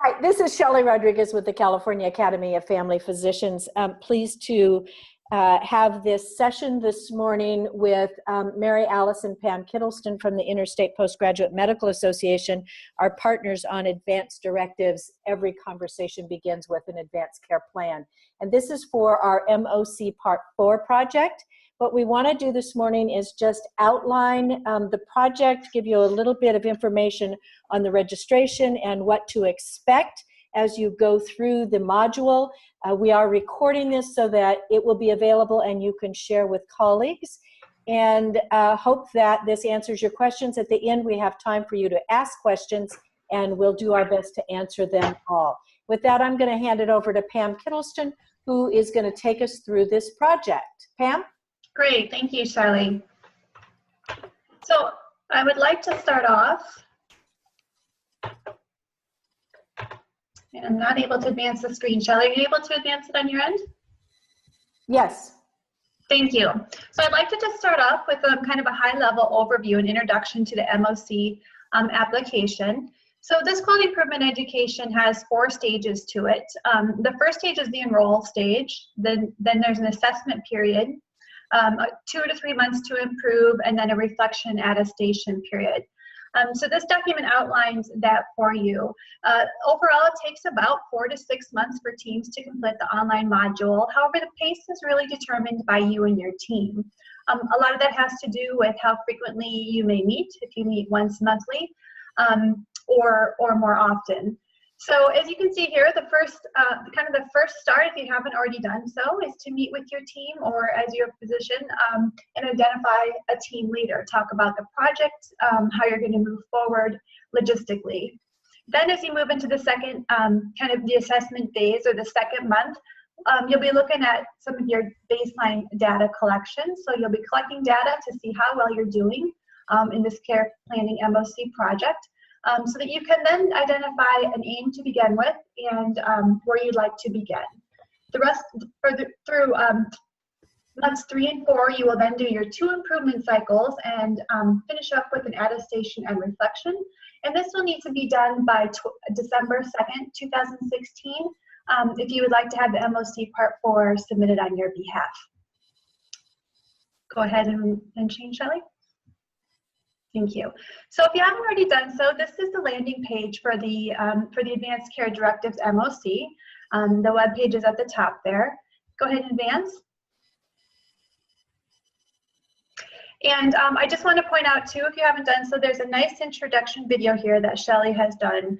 Hi, this is Shelley Rodriguez with the California Academy of Family Physicians. Pleased to have this session this morning with Mary Alice and Pam Kittleston from the Interstate Postgraduate Medical Association, our partners on advanced directives. Every conversation begins with an advanced care plan. And this is for our MOC Part 4 project. What we want to do this morning is just outline the project, give you a little bit of information on the registration and what to expect as you go through the module. We are recording this so that it will be available and you can share with colleagues. And hope that this answers your questions. At the end, we have time for you to ask questions, and we'll do our best to answer them all. With that, I'm going to hand it over to Pam Kittleston, who is going to take us through this project. Pam? Great, thank you, Shelley. So I would like to start off, and I'm not able to advance the screen. Shelley, are you able to advance it on your end? Yes. Thank you. So I'd like to just start off with kind of a high-level overview and introduction to the MOC application. So this quality improvement education has 4 stages to it. The first stage is the enroll stage. Then there's an assessment period. 2 to 3 months to improve, and then a reflection attestation period. So this document outlines that for you. Overall, it takes about 4 to 6 months for teams to complete the online module. However, the pace is really determined by you and your team. A lot of that has to do with how frequently you may meet, if you meet once monthly, or more often. So as you can see here, the first start, if you haven't already done so, is to meet with your team or as your physician and identify a team leader. Talk about the project, how you're going to move forward logistically. Then as you move into the second, kind of the assessment phase or the second month, you'll be looking at some of your baseline data collection. So you'll be collecting data to see how well you're doing in this care planning MOC project. So that you can then identify an aim to begin with and where you'd like to begin. The rest, through months 3 and 4, you will then do your 2 improvement cycles and finish up with an attestation and reflection. And this will need to be done by December 2nd, 2016, if you would like to have the MOC Part 4 submitted on your behalf. Go ahead and change, Shelley. Thank you. So if you haven't already done so, this is the landing page for the Advanced Care Directives MOC. The web page is at the top there. Go ahead and advance. And I just want to point out too, if you haven't done so, there's a nice introduction video here that Shelley has done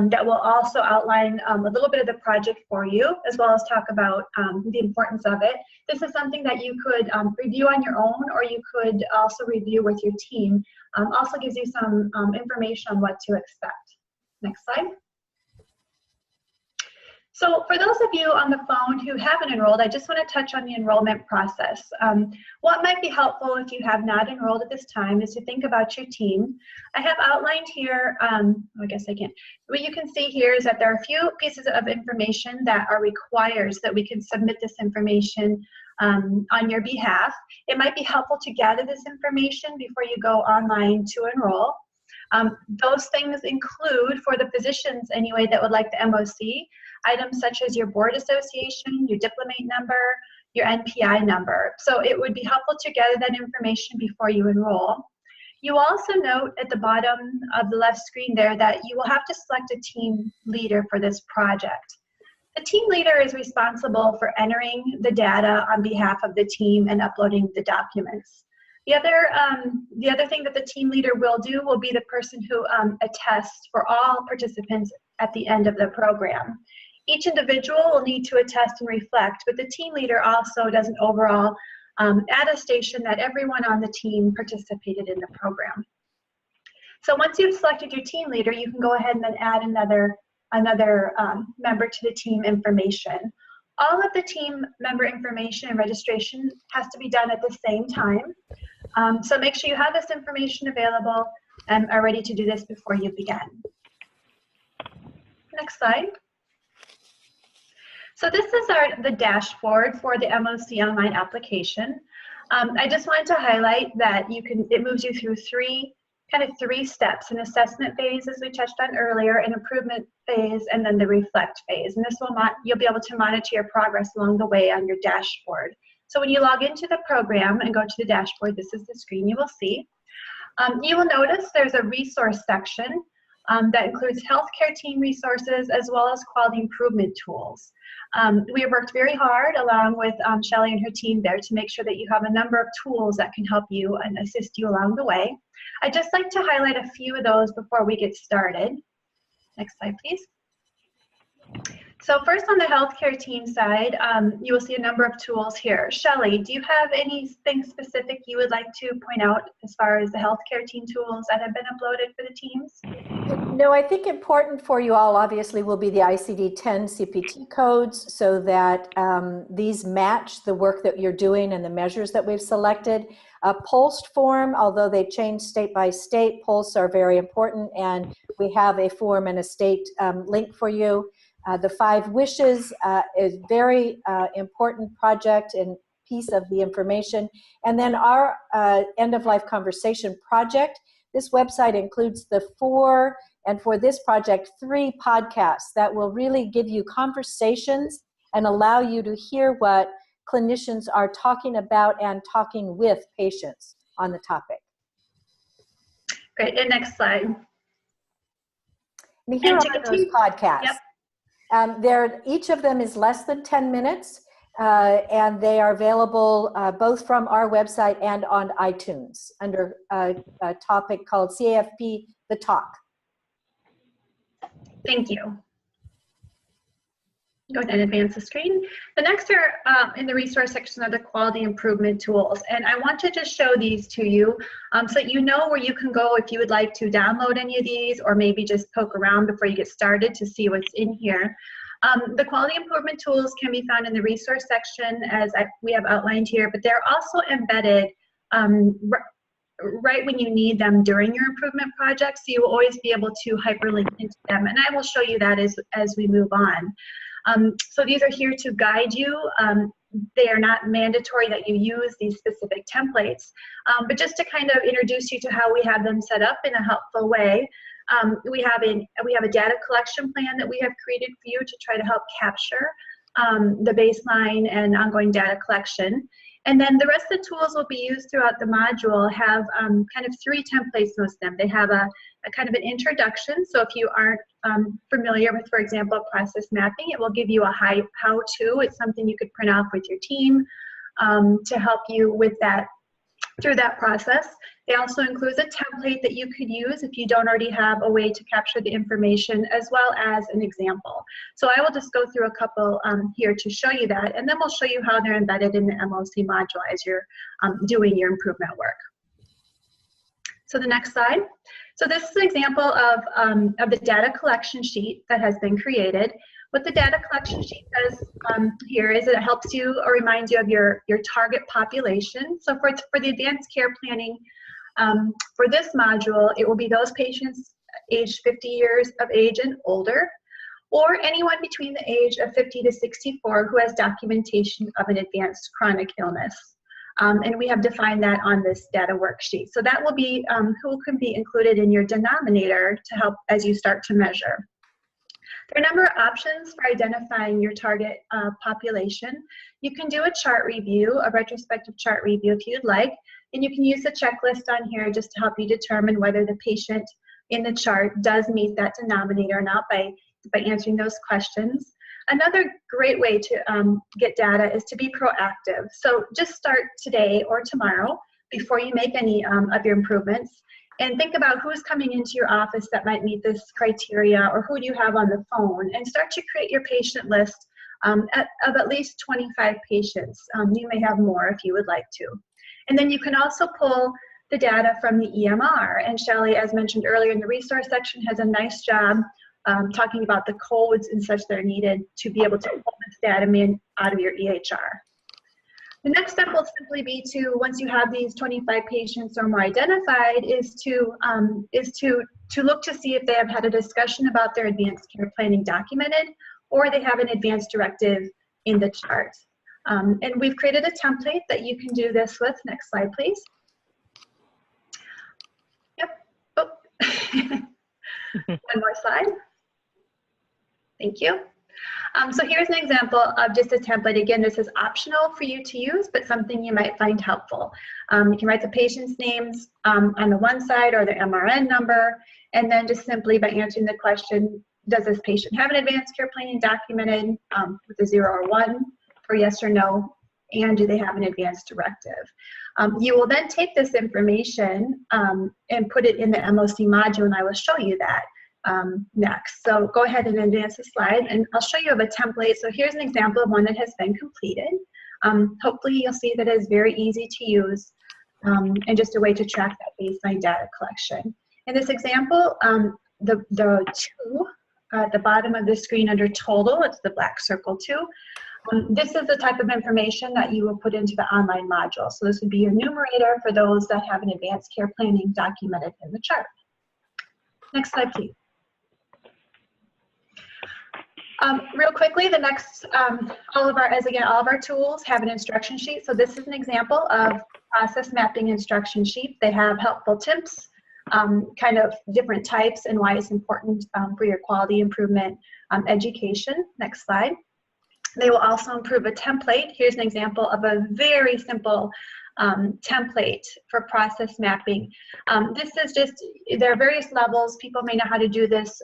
that will also outline a little bit of the project for you, as well as talk about the importance of it. This is something that you could review on your own, or you could also review with your team. Also gives you some information on what to expect. Next slide. So for those of you on the phone who haven't enrolled, I just want to touch on the enrollment process. What might be helpful if you have not enrolled at this time is to think about your team. I have outlined here, I guess I can't. What you can see here is that there are a few pieces of information that are required so that we can submit this information on your behalf. It might be helpful to gather this information before you go online to enroll. Those things include, for the physicians anyway that would like the MOC, items such as your board association, your diplomate number, your NPI number. So it would be helpful to gather that information before you enroll. You also note at the bottom of the left screen there that you will have to select a team leader for this project. The team leader is responsible for entering the data on behalf of the team and uploading the documents. The other thing that the team leader will do will be the person who attests for all participants at the end of the program. Each individual will need to attest and reflect, but the team leader also does an overall attestation that everyone on the team participated in the program. So once you've selected your team leader, you can go ahead and then add another member to the team information. All of the team member information and registration has to be done at the same time. So make sure you have this information available and are ready to do this before you begin. Next slide. So this is the dashboard for the MOC online application. I just wanted to highlight that it moves you through 3 kind of 3 steps: an assessment phase, as we touched on earlier, an improvement phase, and then the reflect phase. And this will you'll be able to monitor your progress along the way on your dashboard. So when you log into the program and go to the dashboard, this is the screen you will see. You will notice there's a resource section that includes healthcare team resources as well as quality improvement tools. We have worked very hard along with Shelley and her team there to make sure that you have a number of tools that can help you and assist you along the way. I'd just like to highlight a few of those before we get started. Next slide, please. So first, on the healthcare team side, you will see a number of tools here. Shelley, do you have anything specific you would like to point out as far as the healthcare team tools that have been uploaded for the teams? No, I think important for you all obviously will be the ICD-10 CPT codes, so that these match the work that you're doing and the measures that we've selected. A POLST form, although they change state by state, POLSTs are very important, and we have a form and a state link for you. The 5 Wishes is very important project and piece of the information. And then our end-of-life conversation project. This website includes the 4, and for this project, 3 podcasts that will really give you conversations and allow you to hear what clinicians are talking about and talking with patients on the topic. Great, and next slide. And here are those podcasts. Yep. Each of them is less than 10 minutes, and they are available both from our website and on iTunes under a topic called CAFP The Talk. Thank you. Go ahead and advance the screen. The next are in the resource section are the quality improvement tools. And I want to just show these to you so that you know where you can go if you would like to download any of these, or maybe just poke around before you get started to see what's in here. The quality improvement tools can be found in the resource section as we have outlined here, but they're also embedded right when you need them during your improvement project. So you will always be able to hyperlink into them. And I will show you that as we move on. So these are here to guide you. They are not mandatory that you use these specific templates, but just to kind of introduce you to how we have them set up in a helpful way. We have a data collection plan that we have created for you to try to help capture the baseline and ongoing data collection. And then the rest of the tools will be used throughout the module have kind of 3 templates, most of them. They have a kind of an introduction. So if you aren't familiar with, for example, process mapping, it will give you a how-to. It's something you could print off with your team to help you with that, through that process. It also includes a template that you could use if you don't already have a way to capture the information, as well as an example. So I will just go through a couple here to show you that, and then we'll show you how they're embedded in the MOC module as you're doing your improvement work. So the next slide. So this is an example of the data collection sheet that has been created. What the data collection sheet does here is it helps you or reminds you of your target population. So for the advanced care planning, for this module, it will be those patients aged 50 years of age and older, or anyone between the age of 50 to 64 who has documentation of an advanced chronic illness. And we have defined that on this data worksheet. So that will be who can be included in your denominator to help as you start to measure. There are a number of options for identifying your target population. You can do a chart review, a retrospective chart review if you'd like, and you can use the checklist on here just to help you determine whether the patient in the chart does meet that denominator or not by answering those questions. Another great way to get data is to be proactive. So just start today or tomorrow before you make any of your improvements, and think about who's coming into your office that might meet this criteria, or who do you have on the phone, and start to create your patient list of at least 25 patients. You may have more if you would like to. And then you can also pull the data from the EMR. And Shelley, as mentioned earlier in the resource section, has a nice job talking about the codes and such that are needed to be able to pull this data out of your EHR. The next step will simply be to, once you have these 25 patients or more identified, is to look to see if they have had a discussion about their advanced care planning documented, or they have an advanced directive in the chart. And we've created a template that you can do this with. Next slide, please. Yep. One more slide. Thank you. So here's an example of just a template. Again, this is optional for you to use, but something you might find helpful. You can write the patient's names on the one side or their MRN number, and then just simply by answering the question, does this patient have an advanced care planning documented with a 0 or 1 for yes or no, and do they have an advanced directive? You will then take this information and put it in the MOC module, and I will show you that next. So go ahead and advance the slide, and I'll show you a template. So here's an example of one that has been completed. Hopefully you'll see that it's very easy to use and just a way to track that baseline data collection. In this example, the 2 at the bottom of the screen under total, it's the black circle 2. This is the type of information that you will put into the online module. So this would be your numerator for those that have an advanced care planning documented in the chart. Next slide, please. Real quickly, the next, all of our tools have an instruction sheet. So this is an example of process mapping instruction sheet. They have helpful tips, kind of different types and why it's important for your quality improvement education. Next slide. They will also improve a template. Here's an example of a very simple template for process mapping. This is just, there are various levels. People may know how to do this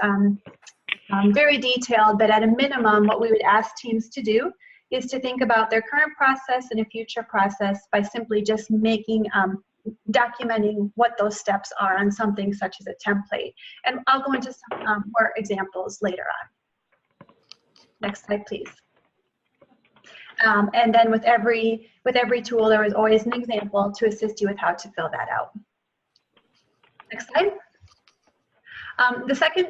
very detailed, but at a minimum, what we would ask teams to do is to think about their current process and a future process by simply just making, documenting what those steps are on something such as a template. And I'll go into some more examples later on. Next slide, please. And then with every tool, there is always an example to assist you with how to fill that out. Next slide. The second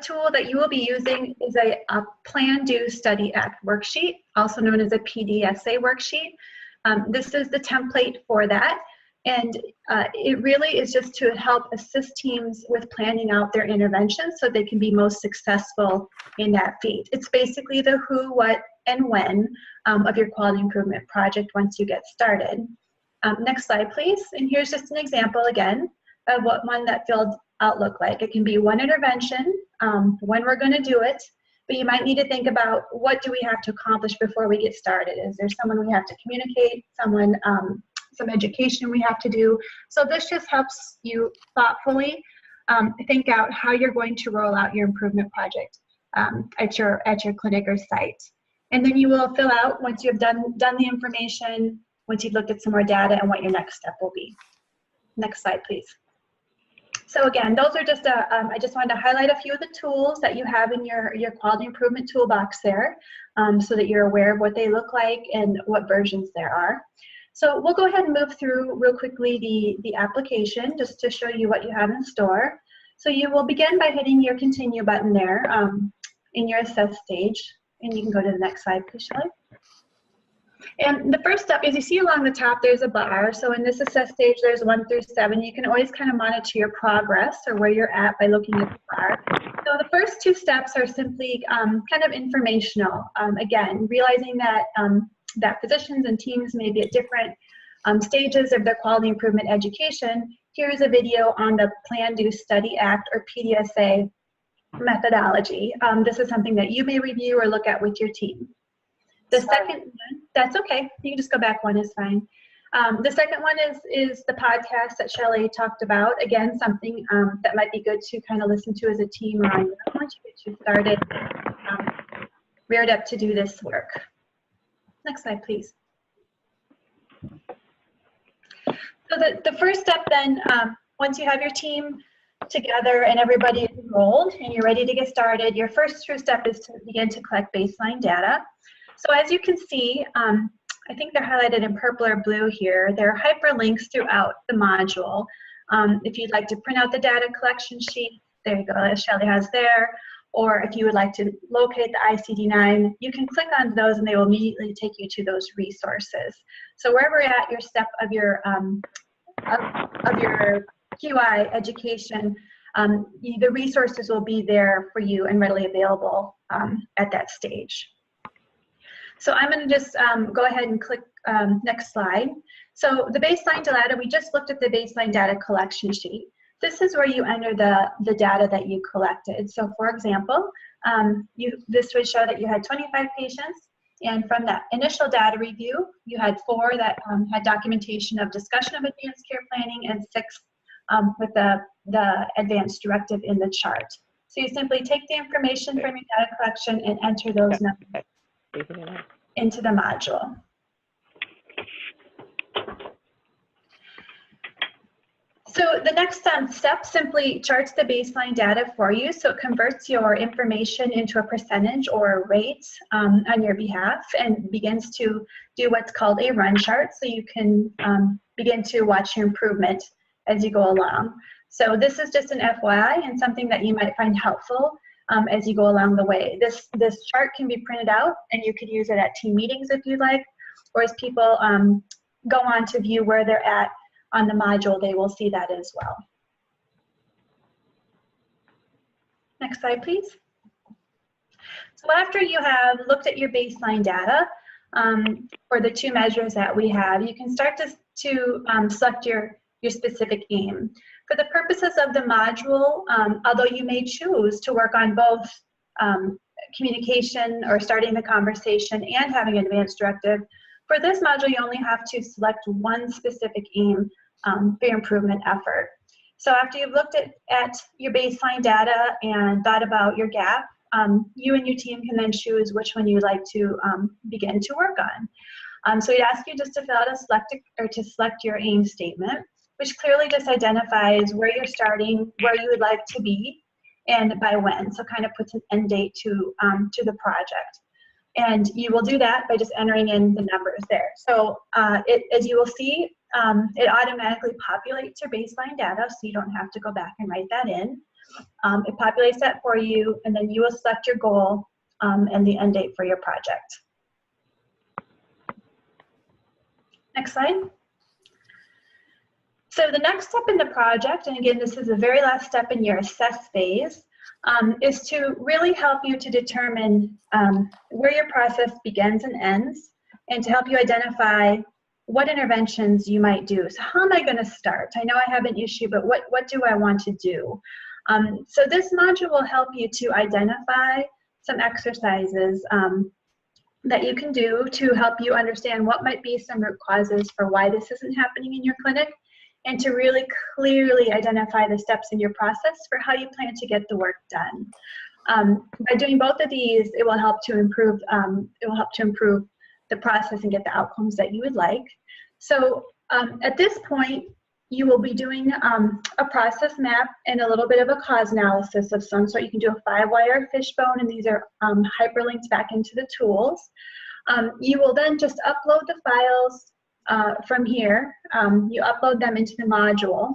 tool that you will be using is a Plan, Do, Study, Act worksheet, also known as a PDSA worksheet. This is the template for that. And it really is just to help assist teams with planning out their interventions so they can be most successful in that feat. It's basically the who, what, and when of your quality improvement project once you get started. Next slide, please. And here's just an example again of what one that filled out look like. It can be one intervention, when we're going to do it, but you might need to think about what do we have to accomplish before we get started. Is there someone we have to communicate, some education we have to do? So this just helps you thoughtfully think out how you're going to roll out your improvement project at your clinic or site. And then you will fill out, once you have done the information, once you've looked at some more data, and what your next step will be. Next slide, please. So again, those are just I just wanted to highlight a few of the tools that you have in your quality improvement toolbox there, so that you're aware of what they look like and what versions there are. So we'll go ahead and move through real quickly the application just to show you what you have in store. So you will begin by hitting your continue button there in your assess stage. And you can go to the next slide, please, Shelley. And the first step is, you see along the top there's a bar. So in this assess stage, there's 1 through 7. You can always kind of monitor your progress or where you're at by looking at the bar. So the first 2 steps are simply kind of informational. Again, realizing that that physicians and teams may be at different stages of their quality improvement education. Here's a video on the Plan, Do, Study, Act, or PDSA methodology. This is something that you may review or look at with your team. The second one, that's okay. You can just go back one, is fine. The second one is the podcast that Shelley talked about. Again, something that might be good to kind of listen to as a team or on your own once you get you started, reared up to do this work. Next slide, please. So the first step then, once you have your team together and everybody is enrolled and you're ready to get started, your first true step is to begin to collect baseline data. So as you can see, I think they're highlighted in purple or blue here. There are hyperlinks throughout the module. If you'd like to print out the data collection sheet, there you go, as Shelley has there. Or if you would like to locate the ICD-9, you can click on those and they will immediately take you to those resources. So wherever you're at your step of your QI education, the resources will be there for you and readily available at that stage. So I'm going to just go ahead and click next slide. So the baseline data, we just looked at the baseline data collection sheet. this is where you enter the data that you collected. So for example, this would show that you had 25 patients, and from that initial data review, you had 4 that had documentation of discussion of advanced care planning, and 6 with the advanced directive in the chart. So you simply take the information from your data collection and enter those numbers into the module. So the next step simply charts the baseline data for you. So it converts your information into a percentage or a rate on your behalf, and begins to do what's called a run chart. So you can begin to watch your improvement as you go along. So this is just an FYI and something that you might find helpful as you go along the way. This chart can be printed out, and you could use it at team meetings if you'd like, or as people go on to view where they're at on the module, they will see that as well. Next slide, please. So after you have looked at your baseline data for the 2 measures that we have, you can start to select your specific aim. For the purposes of the module, although you may choose to work on both communication or starting the conversation and having an advanced directive, for this module, you only have to select one specific aim for your improvement effort. So after you've looked at your baseline data and thought about your gap, you and your team can then choose which one you'd like to begin to work on. So we'd ask you just to fill out to select your aim statement, which clearly just identifies where you're starting, where you would like to be, and by when. So kind of puts an end date to the project. And you will do that by just entering in the numbers there. So as you will see, it automatically populates your baseline data, so you don't have to go back and write that in. It populates that for you, and then you will select your goal and the end date for your project. Next slide. So the next step in the project, and again, this is the very last step in your assess phase, is to really help you to determine where your process begins and ends, and to help you identify what interventions you might do. So how am I going to start? I know I have an issue, but what do I want to do? So this module will help you to identify some exercises that you can do to help you understand what might be some root causes for why this isn't happening in your clinic, and to really clearly identify the steps in your process for how you plan to get the work done. By doing both of these, it will help to improve. The process and get the outcomes that you would like. So at this point, you will be doing a process map and a little bit of a cause analysis of some sort. You can do a 5-wire fishbone, and these are hyperlinked back into the tools. You will then just upload the files from here. You upload them into the module,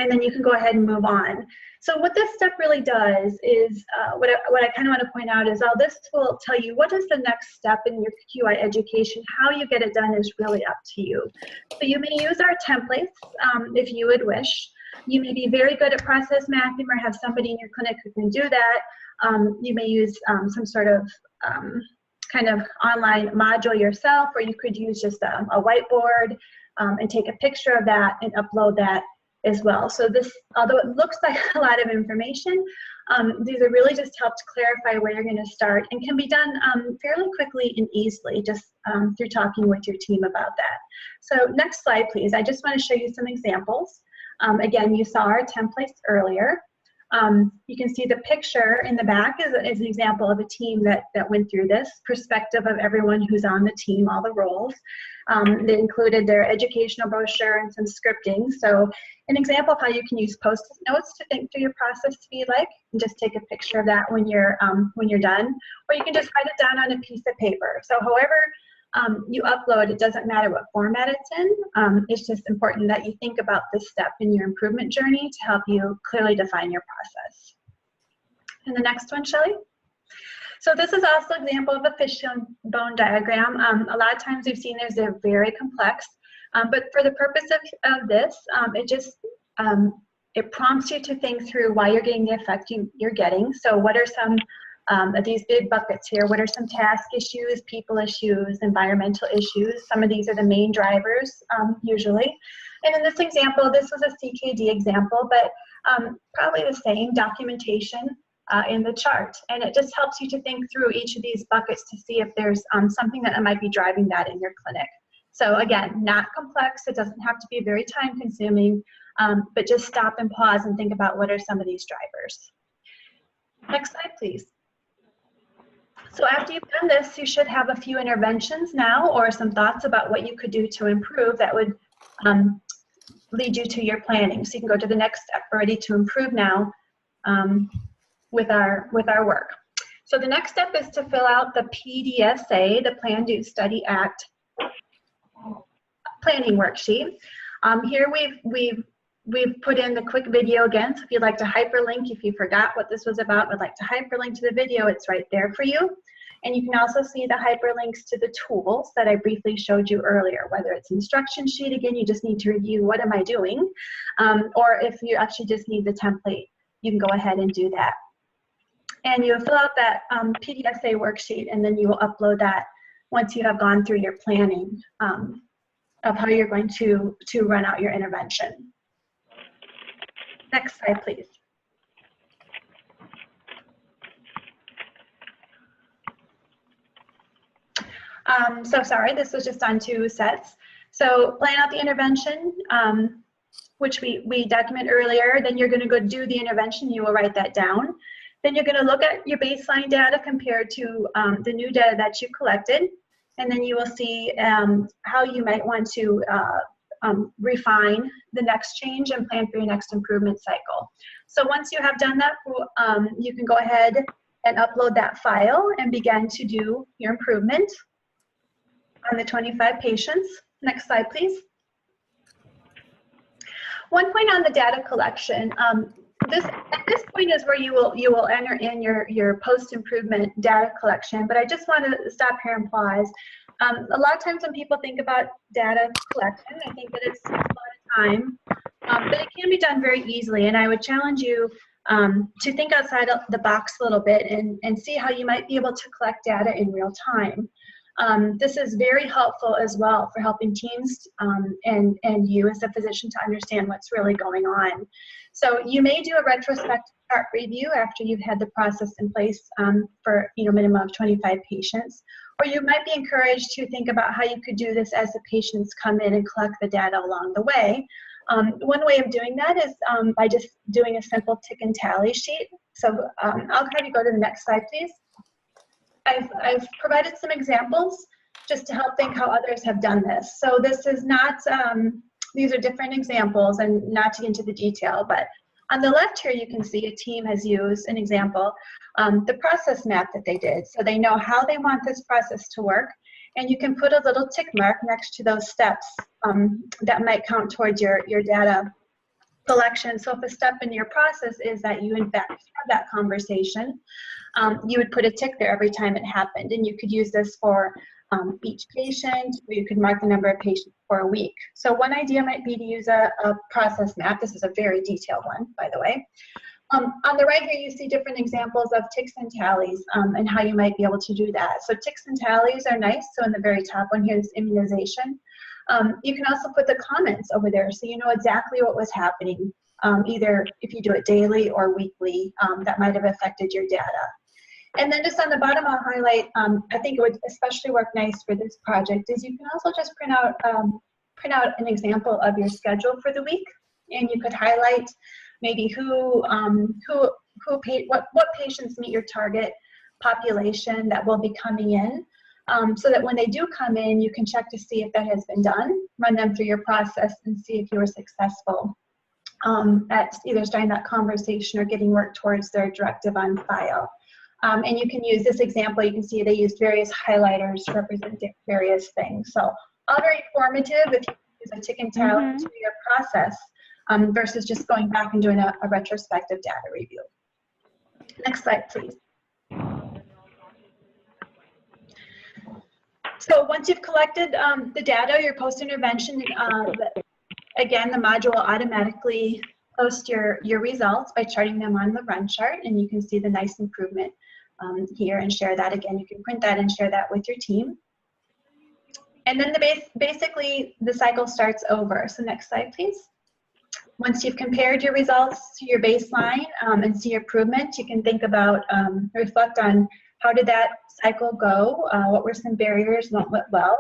and then you can go ahead and move on. So what this step really does is, what I kind of want to point out is, this will tell you what is the next step in your QI education. How you get it done is really up to you. So you may use our templates if you would wish. You may be very good at process mapping or have somebody in your clinic who can do that. You may use some sort of kind of online module yourself, or you could use just a whiteboard and take a picture of that and upload that as well. So this, although it looks like a lot of information, these are really just helped clarify where you're going to start, and can be done fairly quickly and easily just through talking with your team about that. So next slide, please. I just want to show you some examples. Again, you saw our templates earlier. You can see the picture in the back is an example of a team that went through this, perspective of everyone who's on the team, all the roles. They included their educational brochure and some scripting. So an example of how you can use Post-it notes to think through your process if you like, and just take a picture of that when you're done, or you can just write it down on a piece of paper. So however you upload, it doesn't matter what format it's in. It's just important that you think about this step in your improvement journey to help you clearly define your process. And the next one, Shelley. So this is also an example of a fishbone diagram. A lot of times we've seen they're very complex, but for the purpose of this, it prompts you to think through why you're getting the effect you're getting. So what are some these big buckets here. What are some task issues, people issues, environmental issues? Some of these are the main drivers usually. And in this example, this was a CKD example, but probably the same documentation in the chart. And it just helps you to think through each of these buckets to see if there's something that might be driving that in your clinic. So again, not complex. It doesn't have to be very time consuming, but just stop and pause and think about what are some of these drivers. Next slide, please. So after you've done this, you should have a few interventions now or some thoughts about what you could do to improve that would lead you to your planning. So you can go to the next step, ready to improve now with our work. So the next step is to fill out the PDSA, the Plan, Do, Study, Act planning worksheet. Here we've put in the quick video again, so if you'd like to hyperlink, if you forgot what this was about, would like to hyperlink to the video, it's right there for you. And you can also see the hyperlinks to the tools that I briefly showed you earlier, whether it's instruction sheet, again, you just need to review what am I doing, or if you actually just need the template, you can go ahead and do that. And you'll fill out that PDSA worksheet, and then you will upload that once you have gone through your planning of how you're going to run out your intervention. Next slide, please. So sorry, this was just on 2 sets. So plan out the intervention, which we document earlier. Then you're going to go do the intervention. You will write that down. Then you're going to look at your baseline data compared to the new data that you collected. And then you will see how you might want to refine the next change and plan for your next improvement cycle. So once you have done that, you can go ahead and upload that file and begin to do your improvement on the 25 patients. Next slide, please. One point on the data collection. At this point is where you will enter in your post-improvement data collection, but I just want to stop here and pause. A lot of times when people think about data collection, I think that it's a lot of time, but it can be done very easily, and I would challenge you to think outside of the box a little bit and see how you might be able to collect data in real time. This is very helpful as well for helping teams and you as a physician to understand what's really going on. So you may do a retrospective chart review after you've had the process in place for minimum of 25 patients, or you might be encouraged to think about how you could do this as the patients come in and collect the data along the way. One way of doing that is by just doing a simple tick and tally sheet. So I'll have you go to the next slide, please. I've provided some examples just to help think how others have done this. So this is not, these are different examples and not to get into the detail, but on the left here you can see a team has used an example, the process map that they did. So they know how they want this process to work, and you can put a little tick mark next to those steps that might count towards your data collection. So if a step in your process is that you in fact have that conversation, you would put a tick there every time it happened, and you could use this for each patient, or you could mark the number of patients for a week. So one idea might be to use a process map. This is a very detailed one, by the way. On the right here, you see different examples of ticks and tallies and how you might be able to do that. So ticks and tallies are nice. So in the very top one here is immunization. You can also put the comments over there so you know exactly what was happening, either if you do it daily or weekly, that might have affected your data. And then just on the bottom, I'll highlight, I think it would especially work nice for this project, is you can also just print out an example of your schedule for the week, and you could highlight maybe what patients meet your target population that will be coming in, so that when they do come in, you can check to see if that has been done, run them through your process, and see if you were successful at either starting that conversation or getting work towards their directive on file. And you can use this example. You can see they used various highlighters representing various things. So all very informative if you use a tick and tally to your process versus just going back and doing a retrospective data review. Next slide, please. So once you've collected the data, your post-intervention, again, the module will automatically post your results by charting them on the run chart, and you can see the nice improvement here and share that again. You can print that and share that with your team. And then basically the cycle starts over. So next slide, please. Once you've compared your results to your baseline and see improvement, you can think about, reflect on how did that cycle go, what were some barriers, what went well,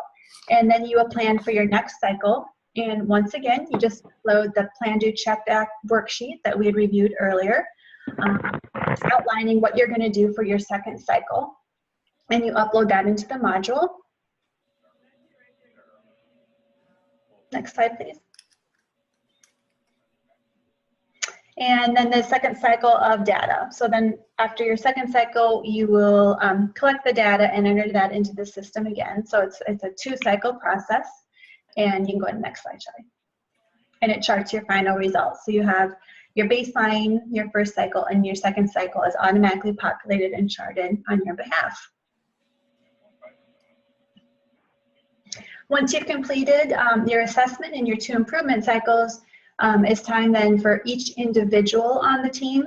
and then you will plan for your next cycle. And once again, you just load the Plan, Do, Check, Act worksheet that we had reviewed earlier, outlining what you're going to do for your second cycle. And you upload that into the module. Next slide, please. And then the second cycle of data. So then after your second cycle, you will collect the data and enter that into the system again. So it's a 2-cycle process. And you can go to the next slide, Shelley. And it charts your final results. So you have your baseline, your first cycle, and your second cycle is automatically populated and charted on your behalf. Once you've completed your assessment and your 2 improvement cycles, it's time then for each individual on the team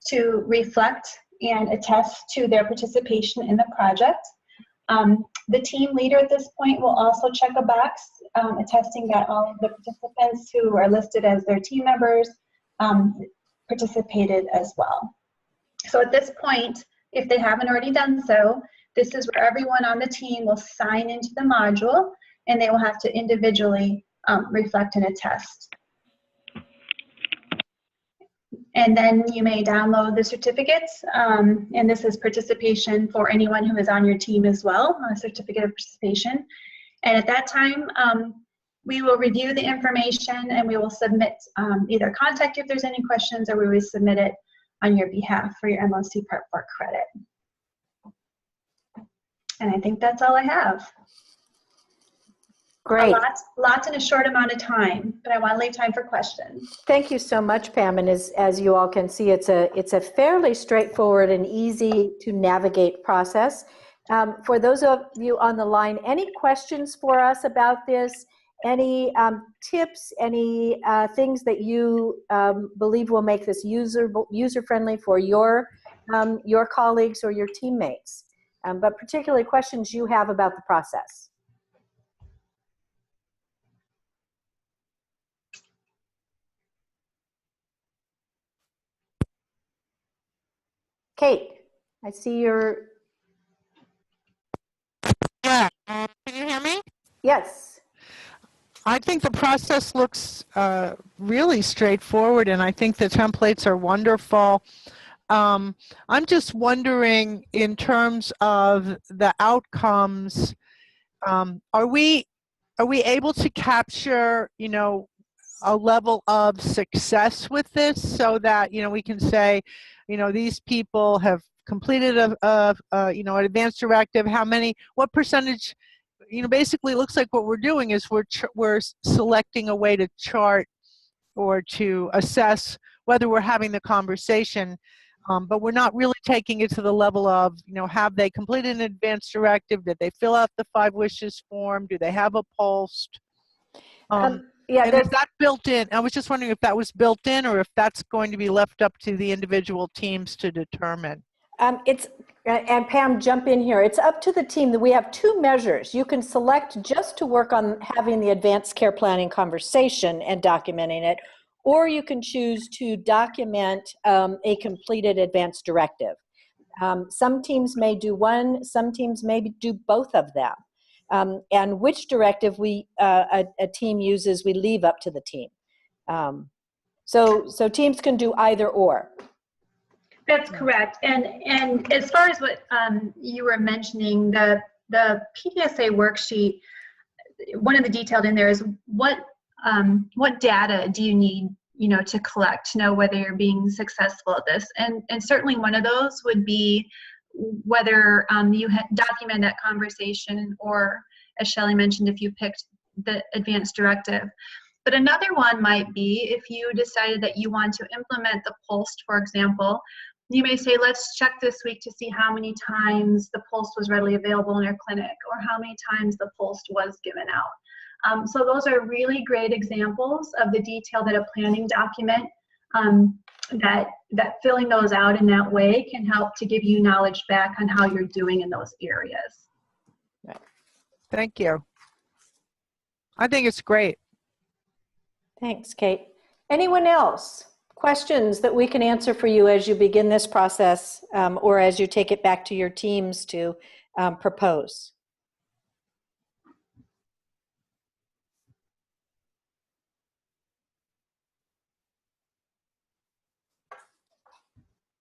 to reflect and attest to their participation in the project. The team leader at this point will also check a box attesting that all of the participants who are listed as their team members participated as well. So at this point, if they haven't already done so, this is where everyone on the team will sign into the module and they will have to individually reflect and attest. And then you may download the certificates, and this is participation for anyone who is on your team as well, a certificate of participation. And at that time, we will review the information and we will submit, either contact you if there's any questions, or we will submit it on your behalf for your MOC Part 4 credit. And I think that's all I have. Great. Lots in a short amount of time, but I want to leave time for questions. Thank you so much, Pam. And as you all can see, it's a fairly straightforward and easy to navigate process. For those of you on the line, any questions for us about this? Any tips? Any things that you believe will make this user-friendly for your colleagues or your teammates? But particularly questions you have about the process. Kate, I see your... Yeah, can you hear me? Yes. I think the process looks really straightforward, and I think the templates are wonderful. I'm just wondering, in terms of the outcomes, are we able to capture, you know, a level of success with this, so that, you know, we can say, you know, these people have completed you know, an advanced directive, what percentage, you know, basically it looks like what we're doing is we're selecting a way to chart or to assess whether we're having the conversation, but we're not really taking it to the level of, you know, have they completed an advanced directive? Did they fill out the 5 wishes form? Do they have a post? Yeah, and is that built in? I was just wondering if that was built in, or if that's going to be left up to the individual teams to determine. And Pam, jump in here. It's up to the team. That we have 2 measures. You can select just to work on having the advanced care planning conversation and documenting it, or you can choose to document a completed advanced directive. Some teams may do one, some teams may do both of them. And which directive a team uses, we leave up to the team. So teams can do either or. That's correct. And as far as what you were mentioning, the PDSA worksheet, one of the detailed in there is what data do you need, you know, to collect to know whether you're being successful at this. And certainly one of those would be whether you document that conversation, or, as Shelley mentioned, if you picked the advanced directive. But another one might be if you decided that you want to implement the POLST, for example. You may say, let's check this week to see how many times the POLST was readily available in your clinic, or how many times the POLST was given out. So those are really great examples of the detail that a planning document that filling those out in that way can help to give you knowledge back on how you're doing in those areas. Thank you. I think it's great. Thanks, Kate. Anyone else? Questions that we can answer for you as you begin this process or as you take it back to your teams to propose?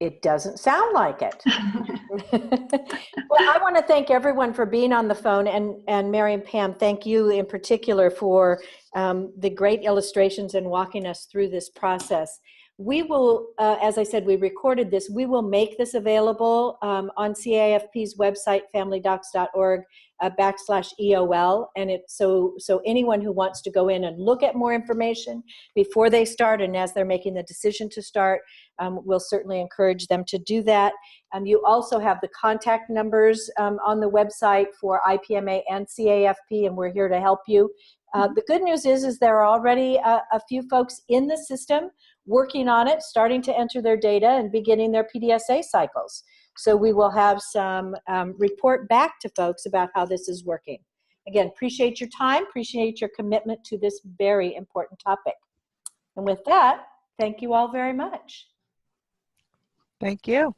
It doesn't sound like it. Well, I want to thank everyone for being on the phone, and Mary and Pam, thank you in particular for the great illustrations and walking us through this process. We will, as I said, we recorded this. We will make this available on CAFP's website, familydocs.org /EOL, and so anyone who wants to go in and look at more information before they start and as they're making the decision to start, we'll certainly encourage them to do that. You also have the contact numbers on the website for IPMA and CAFP, and we're here to help you. The good news is there are already a few folks in the system working on it, starting to enter their data and beginning their PDSA cycles. So we will have some report back to folks about how this is working. Again, appreciate your time, appreciate your commitment to this very important topic. And with that, thank you all very much. Thank you.